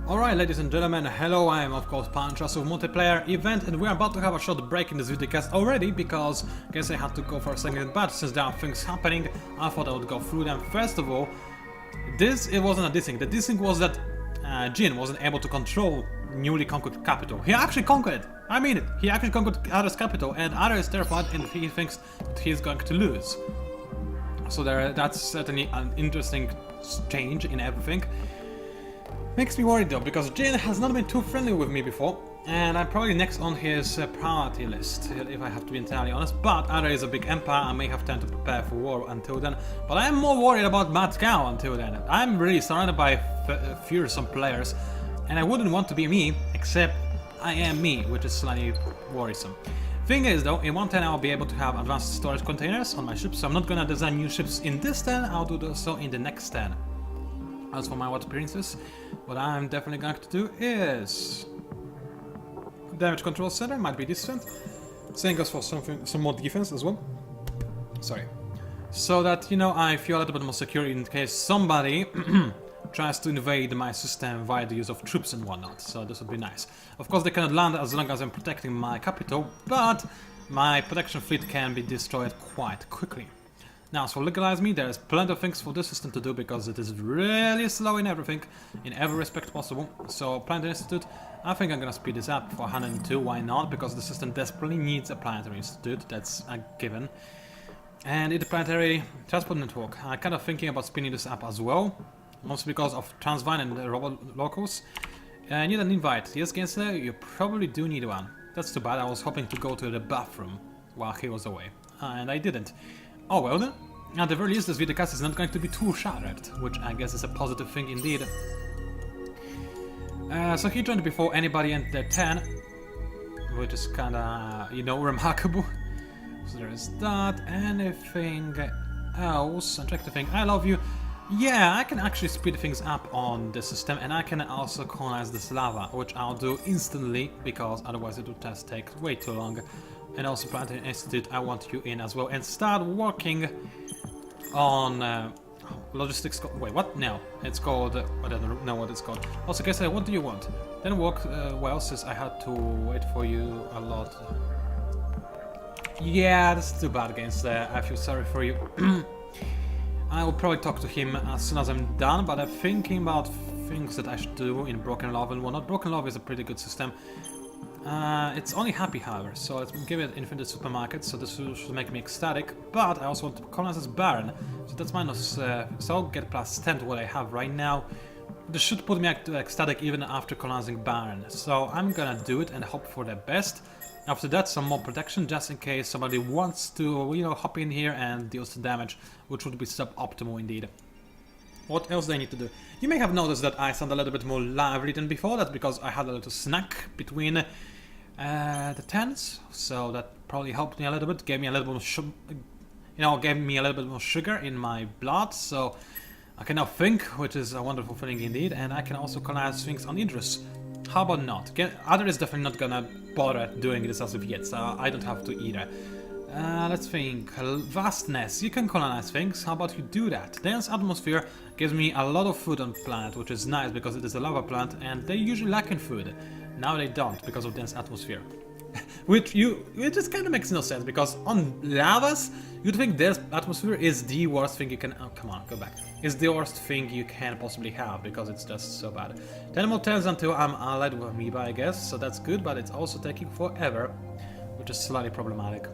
Alright, ladies and gentlemen, hello, I am of course PANCZASU Multiplayer event, and we are about to have a short break in this videocast already, because I guess I had to go for a second, but since there are things happening, I thought I would go through them. First of all, it wasn't a dissing. The dissing was that Jin wasn't able to control newly conquered capital. He actually conquered it! I mean it! He actually conquered Ada's capital, and Ada is terrified and he thinks that he's going to lose. So that's certainly an interesting change in everything. Makes me worried though, because Jin has not been too friendly with me before, and I'm probably next on his priority list, if I have to be entirely honest. But Ada is a big empire, I may have time to prepare for war until then, but I'm more worried about PANCZASU until then. I'm really surrounded by fearsome players, and I wouldn't want to be me, except I am me, which is slightly worrisome. Thing is though, in one turn I'll be able to have advanced storage containers on my ships, so I'm not gonna design new ships in this turn, I'll do so in the next turn. As for my water princess, what I'm definitely going to do is damage control center, might be decent. Same goes for some more defense as well. Sorry. So that, you know, I feel a little bit more secure in case somebody tries to invade my system via the use of troops and whatnot, so this would be nice. Of course they cannot land as long as I'm protecting my capital, but my protection fleet can be destroyed quite quickly. Now, so legalize me, there's plenty of things for this system to do because it is really slow in everything, in every respect possible. So, Planetary Institute, I think I'm gonna speed this up for 102, why not? Because the system desperately needs a Planetary Institute, that's a given. And in the Planetary Transport Network, I'm kind of thinking about speeding this up as well, mostly because of Transvine and the Robot Locals. I need an invite. Yes, gameslayer, you probably do need one. That's too bad, I was hoping to go to the bathroom while he was away, and I didn't. Oh well then, at the very least this videocast is not going to be too short, which I guess is a positive thing indeed. So he joined before anybody entered 10, which is kinda, you know, remarkable. So there is that. Anything else? I'm trying to think. I love you. Yeah, I can actually speed things up on the system, and I can also colonize this lava, which I'll do instantly, because otherwise it would just take way too long. And also Planetary Institute, I want you in as well, and start working on logistics. Wait, what? No, it's called. I don't know what it's called. Also, guess what do you want? Then work well, since I had to wait for you a lot. Yeah, this is too bad against I feel sorry for you. I will probably talk to him as soon as I'm done, but I'm thinking about things that I should do in Broken Love and whatnot. Broken Love is a pretty good system. It's only happy, however, so let's give it infinite supermarkets, so this should make me ecstatic, but I also want to colonize this Baron, so that's minus, so I'll get plus 10 to what I have right now. This should put me to ecstatic even after colonizing Baron, so I'm gonna do it and hope for the best. After that, some more protection, just in case somebody wants to, you know, hop in here and deal some damage, which would be suboptimal indeed. What else do I need to do? You may have noticed that I sound a little bit more lively than before. That's because I had a little snack between the turns, so that probably helped me a little bit. Gave me a little bit gave me a little bit more sugar in my blood, so I can now think, which is a wonderful feeling indeed. And I can also colonize things on Idris. How about not? Ada is definitely not gonna bother doing this as of yet, so I don't have to either. Let's think. Vastness. You can colonize things. How about you do that? Dense atmosphere gives me a lot of food on planet, which is nice because it is a lava plant and they usually lack in food. Now they don't because of dense atmosphere. It just kind of makes no sense, because on lavas you'd think dense atmosphere is the worst thing you can. Oh, come on, go back. It's the worst thing you can possibly have because it's just so bad. 10 more turns until I'm allied with Amoeba, I guess, so that's good, but it's also taking forever, which is slightly problematic.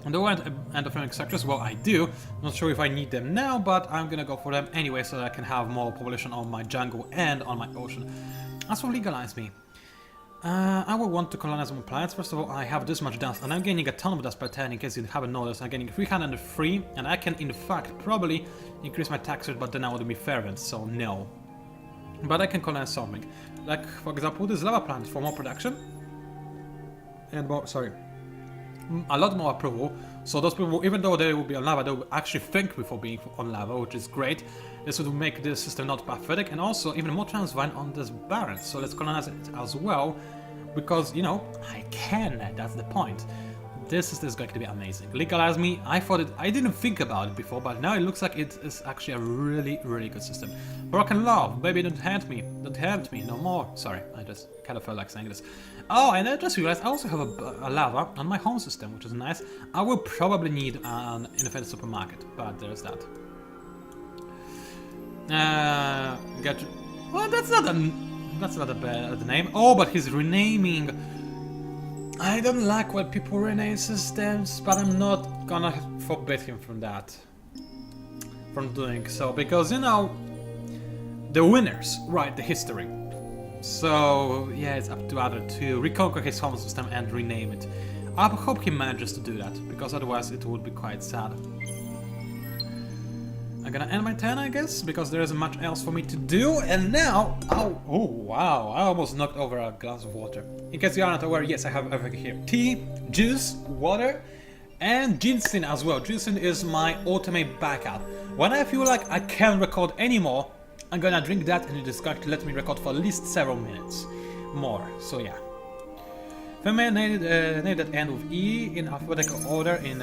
And do I want endothermic structures? Well, I do. Not sure if I need them now, but I'm gonna go for them anyway so that I can have more population on my jungle and on my ocean. As for legalize me, I will want to colonize more planets. First of all, I have this much dust, and I'm gaining a ton of dust per turn. In case you haven't noticed, I'm getting 303, and I can in fact probably increase my tax rate, but then I would be fervent, so no. But I can colonize something, like for example this lava planet for more production and more. A lot more approval, so those people, even though they will be on lava, they will actually thank me for being on lava, which is great. This would make the system not pathetic, and also even more Transvine on this Baron, so let's colonize it as well, because, you know, I can, that's the point. This is going to be amazing. Legalize me. I didn't think about it before, but now it looks like it is actually a really, really good system. Broken love, baby, don't hurt me. Don't hurt me, no more. Sorry, I just kind of felt like saying this. Oh, and I just realized I also have a lava on my home system, which is nice. I will probably need an independent supermarket, but there's that. Well, that's not a bad name. Oh, but he's renaming. I don't like when people rename systems, but I'm not gonna forbid him from that. From doing so, because, you know, the winners write the history. So, yeah, it's up to other to reconquer his home system and rename it. I hope he manages to do that, because otherwise it would be quite sad. I'm gonna end my turn, I guess, because there isn't much else for me to do, and now... Oh, wow, I almost knocked over a glass of water. In case you are not aware, yes, I have everything here. Tea, juice, water, and ginseng as well. Ginseng is my ultimate backup. When I feel like I can't record anymore, I'm gonna drink that, and it is going to let me record for at least several minutes more, so yeah. Female named at end with E in alphabetical order in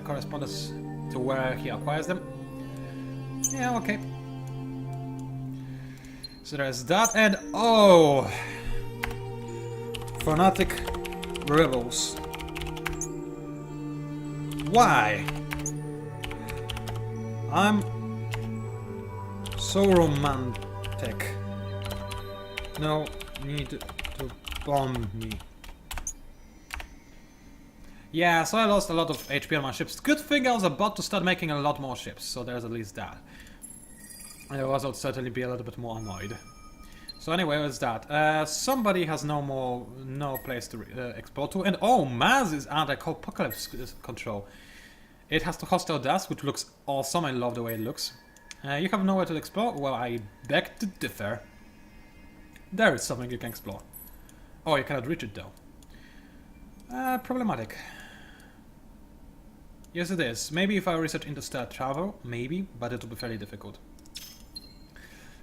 correspondence to where he acquires them. Yeah, okay. So there's that, and oh! Fanatic rebels. Why? I'm so romantic. No need to bomb me. Yeah, so I lost a lot of HP on my ships. Good thing I was about to start making a lot more ships, so there's at least that. Otherwise I would certainly be a little bit more annoyed. So anyway, what's that? Somebody has no place to explore to, and oh, Maz is anti-apocalypse control. It has the hostile dust, which looks awesome. I love the way it looks. You have nowhere to explore? Well, I beg to differ. There is something you can explore. Oh, you cannot reach it though. Problematic. Yes, it is. Maybe if I research interstellar travel, maybe, but it will be fairly difficult.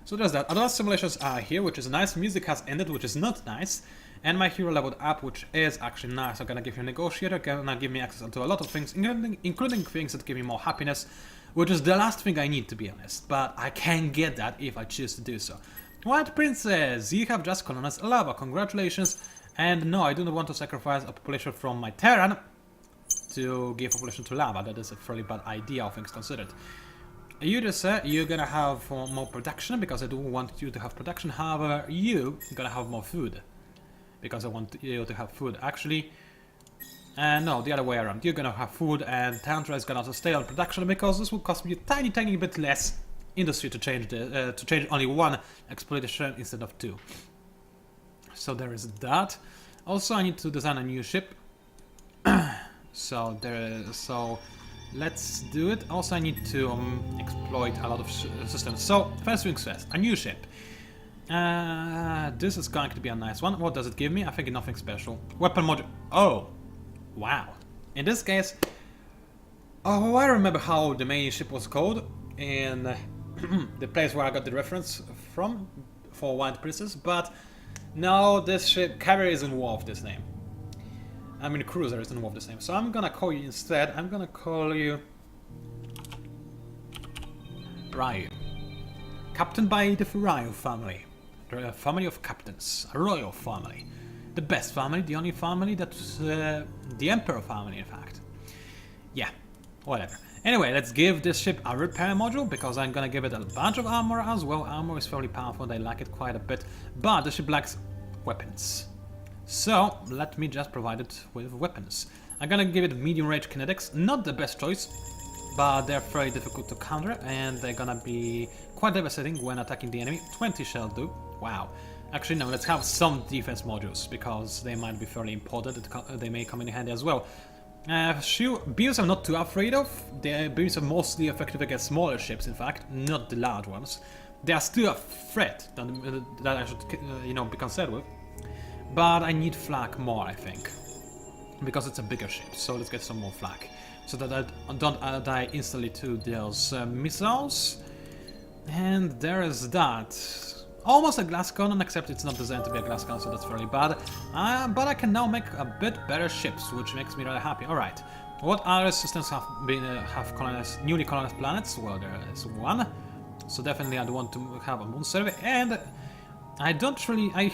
So there's that. Advanced simulations are here, which is nice. Music has ended, which is not nice. And my hero leveled up, which is actually nice. I'm gonna give you a negotiator, gonna give me access to a lot of things, including things that give me more happiness, which is the last thing I need, to be honest. But I can get that if I choose to do so. White Princess, you have just colonized lava. Congratulations. And no, I do not want to sacrifice a population from my Terran to give population to lava. That is a fairly bad idea, all things considered. You just said you're gonna have more production, because I do want you to have production. However, you're gonna have more food, because I want you to have food. Actually, no, the other way around. You're gonna have food, and Tantra is gonna stay on production, because this will cost me a tiny bit less industry to change only one exploitation instead of two. So there is that. Also, I need to design a new ship. So let's do it. Also, I need to exploit a lot of systems. So first things first, a new ship. This is going to be a nice one. What does it give me? I think nothing special. Weapon module. Oh, wow. In this case, oh, I remember how the main ship was called in the place where I got the reference from for White Princess, but no, this ship carrier isn't worth this name. I mean, cruiser isn't worth this name. So I'm gonna call you instead. I'm gonna call you Ryu. Captain by the Ryu family. The family of captains. A royal family. The best family, the only family that's the Emperor family, in fact. Yeah, whatever. Anyway, let's give this ship a repair module, because I'm gonna give it a bunch of armor as well. Armor is fairly powerful, I like it quite a bit, but the ship lacks weapons. So, let me just provide it with weapons. I'm gonna give it medium range kinetics, not the best choice, but they're very difficult to counter, and they're gonna be quite devastating when attacking the enemy. 20 shall do. Wow. Actually, no, let's have some defense modules, because they might be fairly important. They may come in handy as well. Beams I'm not too afraid of. The beams are mostly effective against smaller ships, in fact, not the large ones. They are still a threat that I should, be concerned with. But I need flak more, I think, because it's a bigger ship. So let's get some more flak, so that I don't die instantly to those missiles. And there is that. almost a glass cannon, except it's not designed to be a glass cannon, so that's fairly bad. But I can now make a bit better ships, which makes me really happy. Alright, what other systems have newly colonized planets? Well, there is one. So definitely I'd want to have a moon survey, and I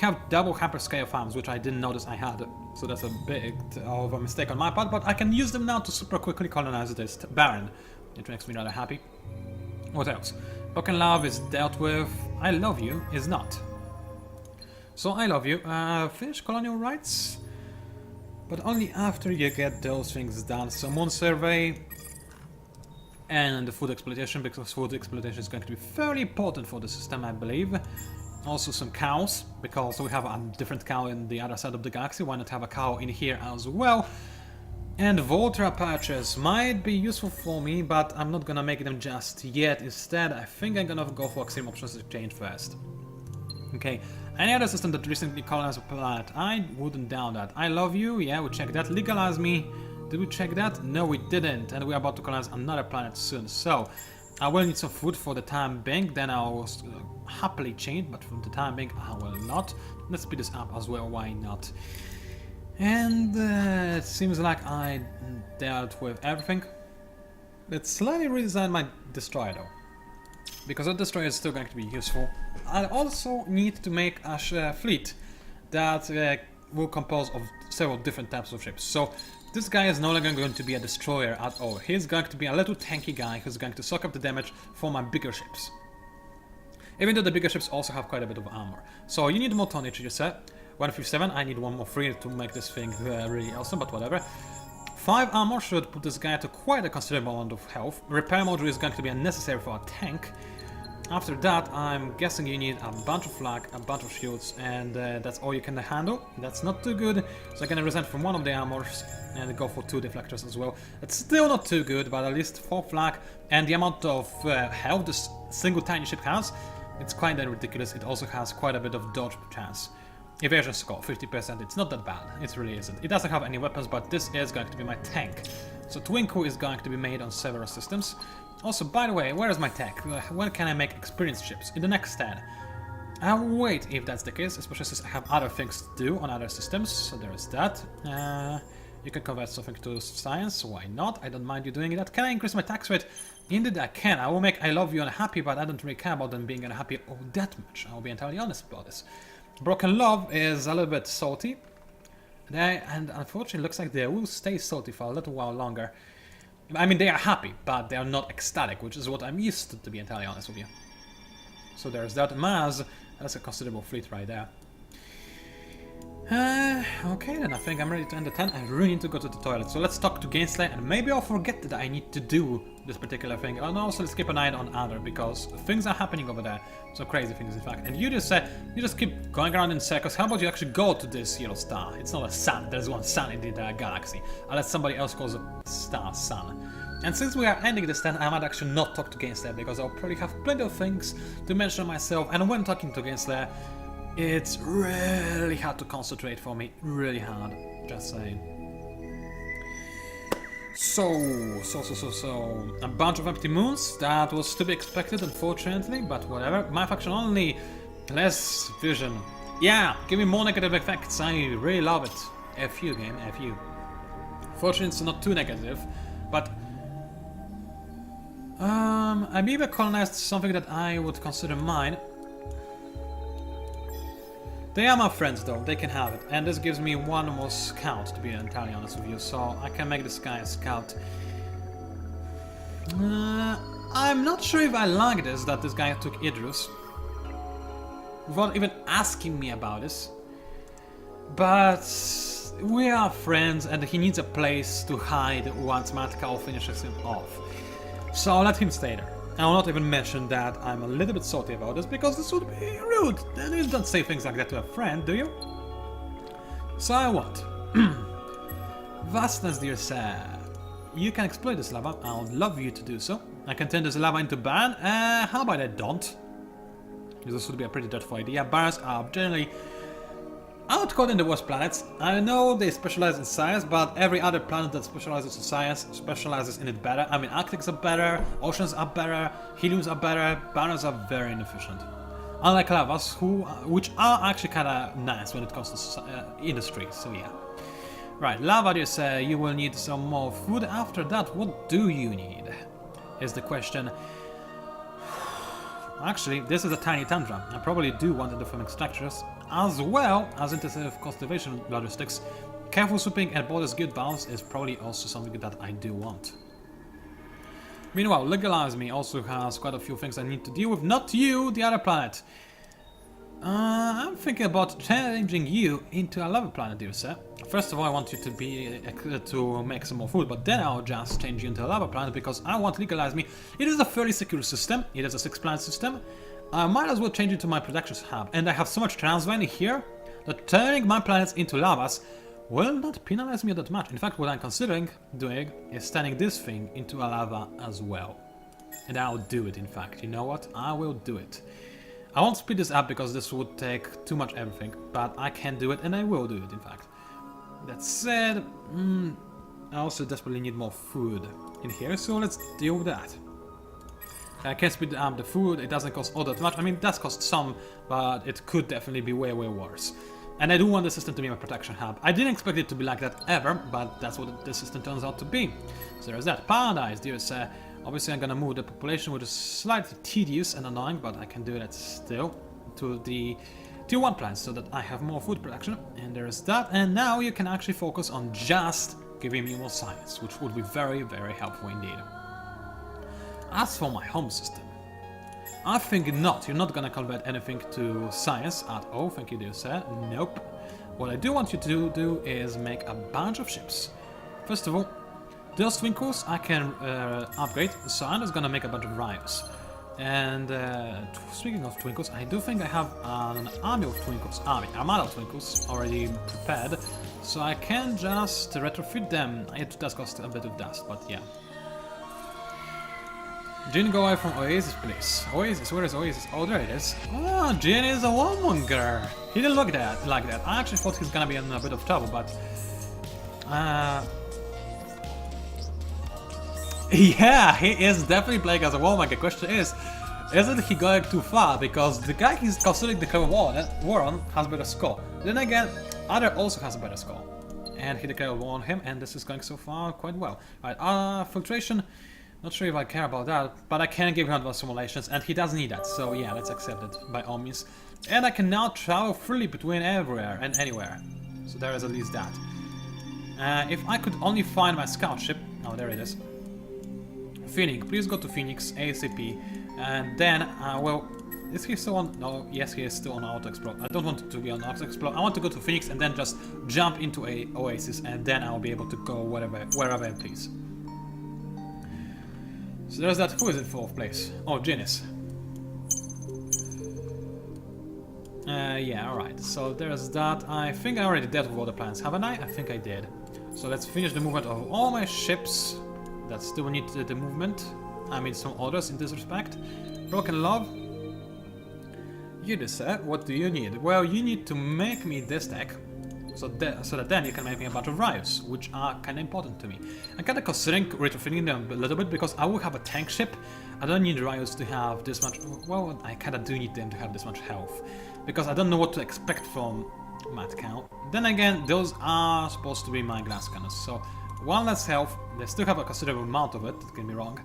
have double hyperscale farms, which I didn't notice I had, so that's a bit of a mistake on my part, but I can use them now to super quickly colonize this Baron. It makes me rather happy. What else? Broken Love is dealt with. I Love You is not. So I Love You. Finish colonial rights, but only after you get those things done. So moon survey and the food exploitation, because food exploitation is going to be fairly important for the system, I believe. Also some cows, because we have a different cow in the other side of the galaxy. Why not have a cow in here as well? And Voltra patches might be useful for me, but I'm not gonna make them just yet. Instead, I think I'm gonna go for Extreme Options Exchange first. Okay, any other system that recently colonized a planet? I wouldn't doubt that. I Love You, yeah, we checked that. Legalize Me, did we check that? No, we didn't, and we're about to colonize another planet soon, so I will need some food for the time being, then I'll happily change, but for the time being I will not. Let's speed this up as well, why not? And it seems like I dealt with everything. Let's slightly redesign my destroyer though, because that destroyer is still going to be useful. I also need to make a fleet that will compose of several different types of ships. So this guy is no longer going to be a destroyer at all. He's going to be a little tanky guy who's going to soak up the damage for my bigger ships. Even though the bigger ships also have quite a bit of armor. So you need more tonnage, you said. 157, I need one more free to make this thing really awesome, but whatever. 5 armor should put this guy to quite a considerable amount of health. Repair module is going to be unnecessary for a tank. After that, I'm guessing you need a bunch of flak, a bunch of shields, and that's all you can handle. That's not too good, so I'm gonna resent from one of the armors and go for 2 deflectors as well. It's still not too good, but at least 4 flak, and the amount of health this single tiny ship has, it's quite ridiculous. It also has quite a bit of dodge chance. Evasion score, 50%, it's not that bad, it really isn't. It doesn't have any weapons, but this is going to be my tank. So Twinkle is going to be made on several systems. Also, by the way, where is my tech? When can I make experienced ships? In the next 10. I'll wait if that's the case, especially since I have other things to do on other systems, so there is that. You can convert something to science, why not? I don't mind you doing that. Can I increase my tax rate? Indeed I can. I will make I Love You unhappy, but I don't really care about them being unhappy that much. I'll be entirely honest about this. Broken Love is a little bit salty, and unfortunately looks like they will stay salty for a little while longer. I mean, they are happy, but they are not ecstatic, which is what I'm used to be entirely honest with you. So there's that. Maz, that's a considerable fleet right there. Okay, then I think I'm ready to end the 10. I really need to go to the toilet, so let's talk to gameslayer, and maybe I'll forget that I need to do this particular thing. And also let's keep an eye on Adder, because things are happening over there. Some crazy things, in fact. And you just keep going around in circles. How about you actually go to this yellow star? It's not a sun. There's one sun in the galaxy, unless somebody else calls a star sun. And since we are ending this 10, I might actually not talk to gameslayer, because I'll probably have plenty of things to mention myself. And when talking to gameslayer, it's really hard to concentrate for me. Really hard. Just saying. So, a bunch of empty moons. That was to be expected, unfortunately, but whatever. My faction only. Less vision. Yeah, give me more negative effects. I really love it. FU game, FU. Fortunately, it's not too negative, but I've either colonized something that I would consider mine. They are my friends though, they can have it, and this gives me one more scout, to be entirely honest with you, so I can make this guy a scout. I'm not sure if I like this, that this guy took Idrus, without even asking me about this, but we are friends and he needs a place to hide once Matkal finishes him off, so I'll let him stay there. I will not even mention that I'm a little bit salty about this, because this would be rude. And you don't say things like that to a friend, do you? So I won't. Vastness, dear sir. You can exploit this lava. I would love you to do so. I can turn this lava into Baron. How about I don't? This would be a pretty dreadful idea. Barons are generally outcoding the worst planets. I know they specialize in science, but every other planet that specializes in science specializes in it better. I mean, Arctics are better, oceans are better, heliums are better, barons are very inefficient. Unlike lavas, which are actually kinda nice when it comes to industry, so yeah. Right, lava, you say you will need some more food. After that, what do you need? Is the question. Actually, this is a tiny tundra. I probably do want the farming structures, as well as intensive cultivation logistics. Careful sweeping and borders good balance is probably also something that I do want. Meanwhile, Legalize Me also has quite a few things I need to deal with. Not you, the other planet. I'm thinking about changing you into a lava planet, dear sir. First of all, I want you to be to make some more food, but then I'll just change you into a lava planet because I want Legalize Me. It is a fairly secure system. It is a 6-planet system. I might as well change it to my production hub, and I have so much transvalue here that turning my planets into lavas will not penalize me that much. In fact, what I'm considering doing is turning this thing into a lava as well. And I'll do it, in fact. You know what? I will do it. I won't speed this up because this would take too much everything, but I can do it and I will do it, in fact. That said, I also desperately need more food in here, so let's deal with that. I can speed up the food, it doesn't cost all that much. I mean, it does cost some, but it could definitely be way, way worse. And I do want the system to be my protection hub. I didn't expect it to be like that ever, but that's what the system turns out to be. So there's that. Paradise, dear sir. Obviously I'm gonna move the population, which is slightly tedious and annoying, but I can do that still, to the Tier 1 plants so that I have more food production. And there's that. And now you can actually focus on just giving me more science, which would be very, very helpful indeed. As for my home system, I think not. You're not gonna convert anything to science at all. Thank you, dear sir. Nope. What I do want you to do is make a bunch of ships. First of all, those twinkles I can upgrade, so I'm just gonna make a bunch of rhinos. And speaking of twinkles, I do think I have an army of twinkles, armada of twinkles already prepared, so I can just retrofit them. It does cost a bit of dust, but yeah. Jin, go away from Oasis, please. Oasis, where is Oasis? Oh, there it is. Oh, Jin is a warmonger. He didn't look like that. I actually thought he's gonna be in a bit of trouble, but yeah, he is definitely playing as a warmonger. The question is, isn't he going too far? Because the guy he's considering the current war on has better score. Then again, Other also has a better score. And he declared war on him, and this is going so far quite well. Right, filtration. Not sure if I care about that, but I can give him advanced simulations, and he does need that, so yeah, let's accept it by all means. And I can now travel freely between everywhere and anywhere. So there is at least that. If I could only find my scout ship... Oh, there it is. Phoenix, please go to Phoenix ASAP. And then, well... Is he still on... No, yes, he is still on Auto Explore. I don't want it to be on Auto Explore. I want to go to Phoenix and then just jump into a Oasis, and then I'll be able to go wherever I please. So there's that. Who is in 4th place? Oh, Janice. Yeah, alright. So there's that. I think I already did with all the plans, haven't I? I think I did. So let's finish the movement of all my ships that still need the movement. I mean, some orders in this respect. Broken Love. You decide, what do you need? Well, you need to make me this deck. So that then you can make me a bunch of riots, which are kind of important to me. I'm kind of considering retrofitting them a little bit because I will have a tank ship. I don't need riots to have this much... Well, I kind of do need them to have this much health. Because I don't know what to expect from Mad Cow. Then again, those are supposed to be my glass cannons. So, one less health, they still have a considerable amount of it, don't get me wrong.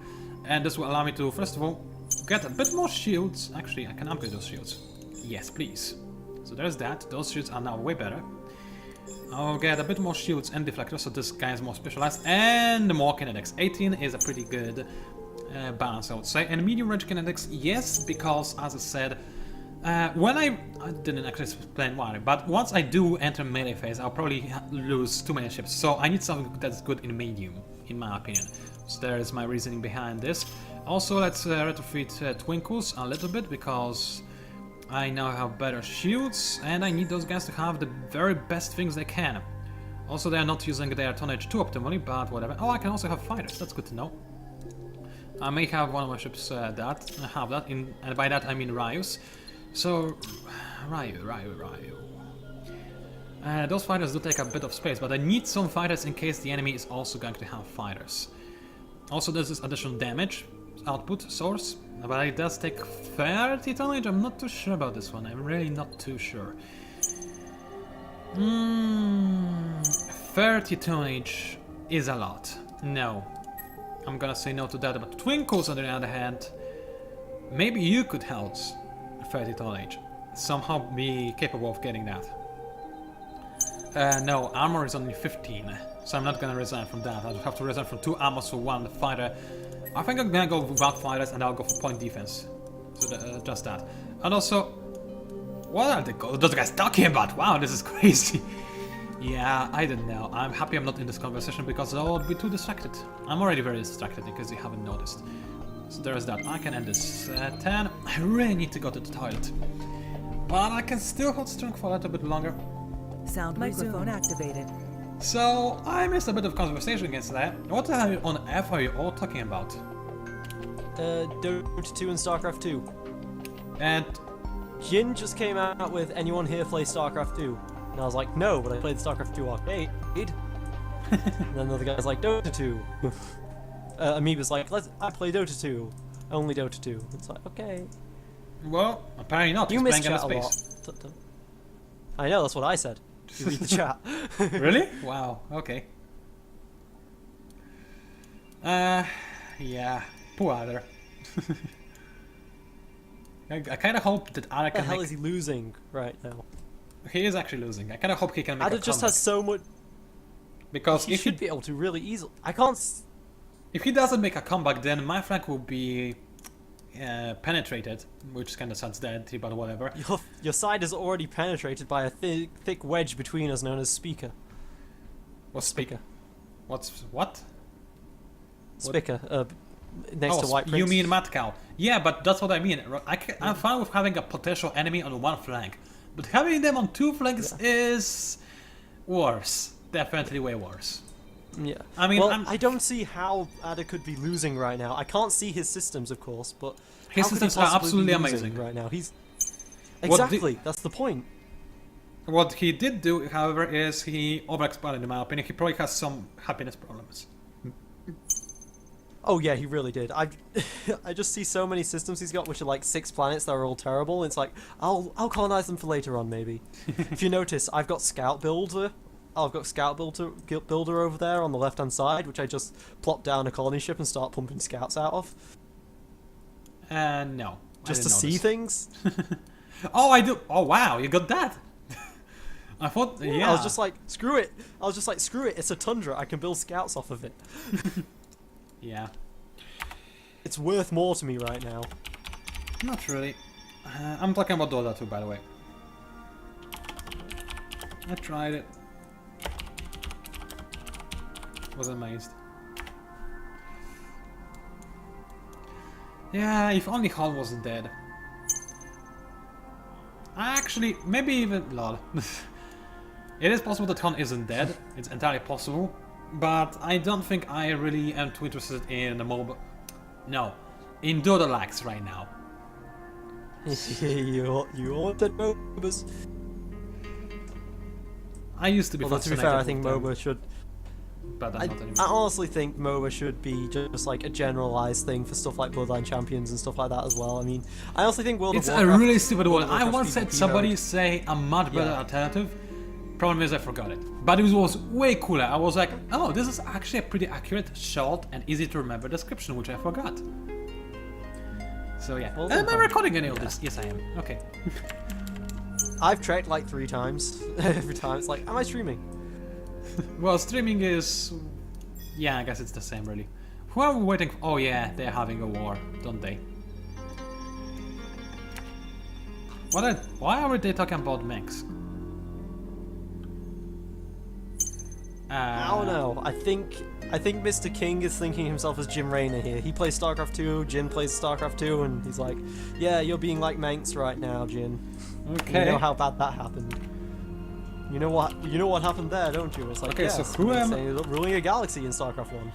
And this will allow me to, first of all, get a bit more shields. Actually, I can upgrade those shields. Yes, please. So there's that. Those shields are now way better. I'll get a bit more shields and deflectors, so this guy is more specialized, and more kinetics. 18 is a pretty good balance, I would say. And medium range kinetics, yes, because as I said, when I didn't actually explain why, but once I do enter melee phase, I'll probably lose too many ships. So I need something that's good in medium, in my opinion. So there is my reasoning behind this. Also, let's retrofit Twinkles a little bit, because I now have better shields, and I need those guys to have the very best things they can. Also, they are not using their tonnage too optimally, but whatever. Oh, I can also have fighters, that's good to know. I may have one of my ships and by that I mean Ryus. So, Ryu. Those fighters do take a bit of space, but I need some fighters in case the enemy is also going to have fighters. Also, there's this additional damage. output source, but it does take 30 tonnage. I'm not too sure about this one. I'm really not too sure. 30 tonnage is a lot. No. I'm gonna say no to that, but Twinkles on the other hand, maybe you could help 30 tonnage. Somehow be capable of getting that. No, armor is only 15, so I'm not gonna resign from that. I'll have to resign from 2 armors for 1 fighter. I think I'm gonna go without fighters and I'll go for point defense. So just that. And also, what are those guys talking about? Wow, this is crazy. Yeah, I don't know. I'm happy I'm not in this conversation because I'll be too distracted. I'm already very distracted because you haven't noticed. So there's that. I can end this 10. I really need to go to the toilet. But I can still hold strength for a little bit longer. Sound microphone activated. So, I missed a bit of conversation against that. What the hell on earth are you all talking about? Dota 2 and StarCraft 2. And... Jin just came out with anyone here play StarCraft 2. And I was like, no, but I played StarCraft 2 arcade. And then the other guy's like, Dota 2. Amoeba's like, I play Dota 2. Only Dota 2. It's like, okay. Well, apparently not. You miss chat a lot. I know, that's what I said. You read the chat. Really? Wow, okay. Yeah. Poor Adder. I kind of hope that Adder can What the hell is he losing right now? He is actually losing. I kind of hope he can make Adder a just comeback. has so much... Because he if should be able to really easily... I can't... If he doesn't make a comeback, then my flank will be penetrated, which kind of sounds dirty, but whatever. Your side is already penetrated by a thick wedge between us known as Speaker. What's Speaker? What's what? Speaker, next to White Prince. You mean Mad Cow? Yeah, but that's what I mean. I'm fine with having a potential enemy on one flank, but having them on 2 flanks is worse. Definitely way worse. Yeah. I mean, well, I don't see how Adder could be losing right now. I can't see his systems, of course, but his systems are absolutely amazing right now. He's exactly that's the point. What he did do, however, is he overexpanded in my opinion. He probably has some happiness problems. Oh yeah, he really did. I just see so many systems he's got, which are like 6 planets that are all terrible. It's like I'll colonize them for later on, maybe. If you notice, I've got Scout Builder. I've got Scout Builder over there on the left-hand side, which I just plop down a colony ship and start pumping scouts out of. No. Just to see things? Oh, I do. Oh, wow, you got that. I thought, yeah. I was just like, screw it. It's a tundra. I can build scouts off of it. Yeah. It's worth more to me right now. Not really. I'm talking about Dota 2, by the way. I tried it. Was amazed. Yeah, if only Hall wasn't dead. Actually, maybe even... lol. It is possible that Hon isn't dead. It's entirely possible. But I don't think I really am too interested in the mobile... No. In Dota lags right now. you wanted MOBAs. I used to be Although to be fair, I think MOBA should... But I honestly think MOBA should be just like a generalized thing for stuff like Bloodline Champions and stuff like that as well. I mean, I also think World of Warcraft... It's a really stupid one. I once said somebody say a much better alternative. Problem is I forgot it. But it was way cooler. I was like, oh, this is actually a pretty accurate, short, and easy to remember description, which I forgot. So yeah. Well, am I recording any of this? Yes, I am. Okay. I've checked like 3 times. Every time it's like, am I streaming? Well, streaming is... yeah, I guess it's the same, really. Who are we waiting for? Oh yeah, they're having a war, don't they? Why are they talking about mechs? I don't know. I think Mr. King is thinking himself as Jim Raynor here. He plays StarCraft 2, Jin plays StarCraft 2, and he's like, yeah, you're being like Manx right now, Jin. Okay. You know how bad that happened. You know what happened there, don't you? It's like, okay, yes, so who am I? Ruling a galaxy in StarCraft 1.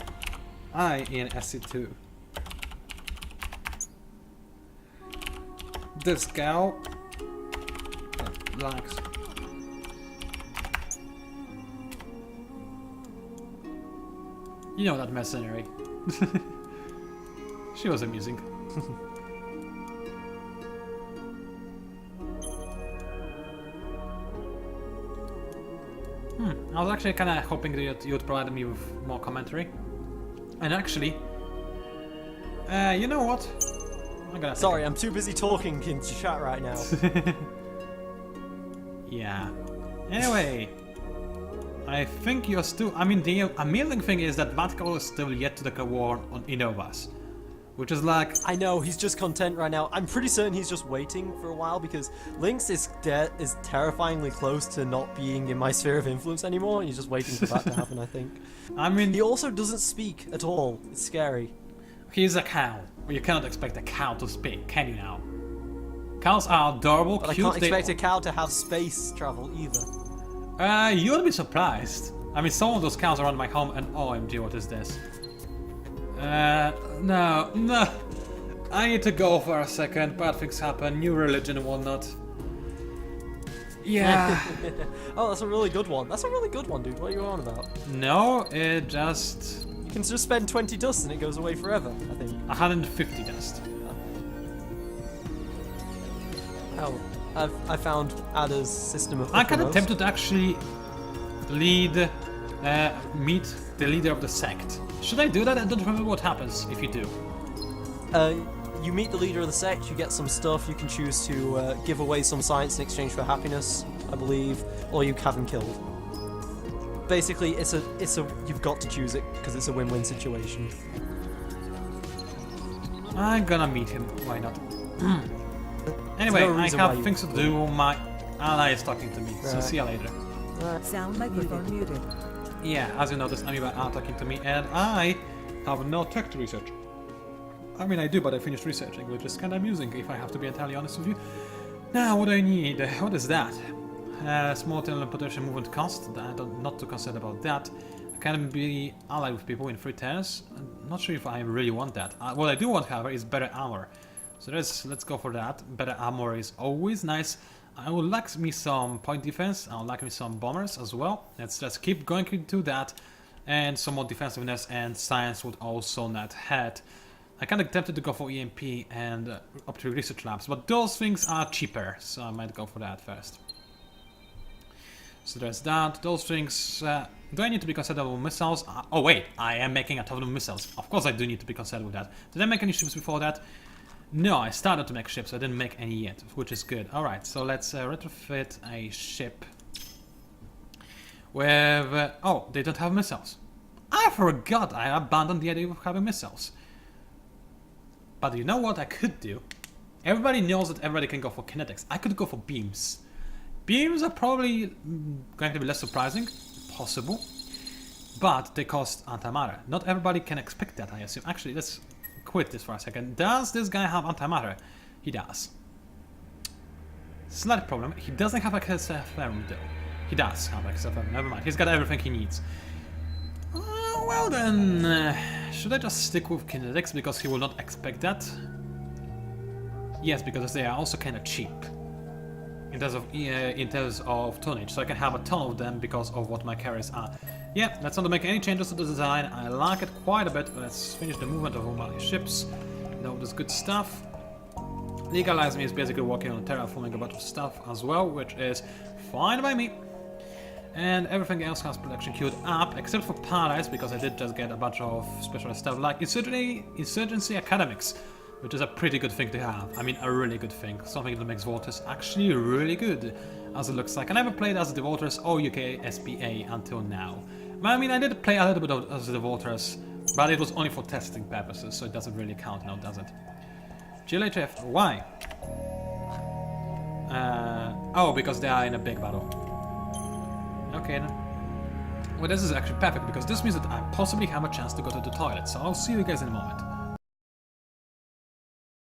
I in SC2. This gal likes. You know that mercenary. She was amusing. I was actually kind of hoping that you'd provide me with more commentary. And actually, you know what? Sorry, I'm too busy talking in chat right now. Yeah. Anyway, I think you're still. I mean, the amazing thing is that Vatko is still yet to declare war on Inovas, which is like. I know, he's just content right now. I'm pretty certain he's just waiting for a while because Lynx is terrifyingly close to not being in my sphere of influence anymore, and he's just waiting for that to happen, I think. I mean, he also doesn't speak at all. It's scary. He's a cow. You cannot expect a cow to speak, can you now? Cows are adorable, but cute. I can't expect a cow to have space travel either. You would be surprised. I mean, some of those cows around my home, and OMG, what is this? No. I need to go for a second. Bad things happen. New religion and whatnot. Yeah. Oh, that's a really good one. That's a really good one, dude. What are you on about? No, it just. You can just spend 20 dust and it goes away forever, I think. 150 dust. Oh, I found Ada's system of. I kind of tempted to actually meet the leader of the sect. Should I do that? I don't remember what happens if you do. You meet the leader of the sect, you get some stuff, you can choose to give away some science in exchange for happiness, I believe, or you have him killed. Basically, it's a you've got to choose it because it's a win-win situation. I'm gonna meet him. Why not? Anyway, I have things to do. My ally is talking to me, so see you later. Sound microphone muted. Yeah, as you noticed, Amiibo are talking to me, and I have no tech to research. I mean, I do, but I finished researching, which is kind of amusing, if I have to be entirely honest with you. Now, what do I need? What is that? Small teleportation movement cost. Not too concerned about that. I can be allied with people in 3 turns. I'm not sure if I really want that. What I do want, however, is better armor. So let's go for that. Better armor is always nice. I would like me some point defense. I would like me some bombers as well. Let's just keep going into that. And some more defensiveness and science would also not hurt. I kind of tempted to go for EMP and optical research labs, but those things are cheaper, so I might go for that first. So there's that. Those things. Do I need to be concerned with missiles? Oh wait, I am making a ton of missiles. Of course I do need to be concerned with that. Did I make any ships before that? No, I started to make ships. I didn't make any yet, which is good. All right, so let's retrofit a ship with. Oh, they don't have missiles. I forgot. I abandoned the idea of having missiles. But you know what I could do? Everybody knows that everybody can go for kinetics. I could go for beams. Beams are probably going to be less surprising, possible, but they cost antimatter. Not everybody can expect that, I assume. Actually, let's quit this for a second. Does this guy have antimatter? He does. Slight problem. He doesn't have a XFM though. He does have a XFM. Never mind. He's got everything he needs. Well then, should I just stick with kinetics because he will not expect that? Yes, because they are also kind of cheap in terms of tonnage, so I can have a ton of them because of what my carriers are. Yeah, let's not make any changes to the design. I like it quite a bit. Let's finish the movement of all my ships. All this good stuff. Legalize Me is basically working on terraforming a bunch of stuff as well, which is fine by me. And everything else has production queued up, except for Paradise, because I did just get a bunch of special stuff like Insurgency Academics, which is a pretty good thing to have. I mean, a really good thing. Something that makes Volters actually really good, as it looks like. I never played as the Volters or UK SPA until now. I mean, I did play a little bit as the Volters, but it was only for testing purposes, so it doesn't really count now, does it? GLHF, why? Oh, because they are in a big battle. Okay then. Well, this is actually perfect because this means that I possibly have a chance to go to the toilet, so I'll see you guys in a moment.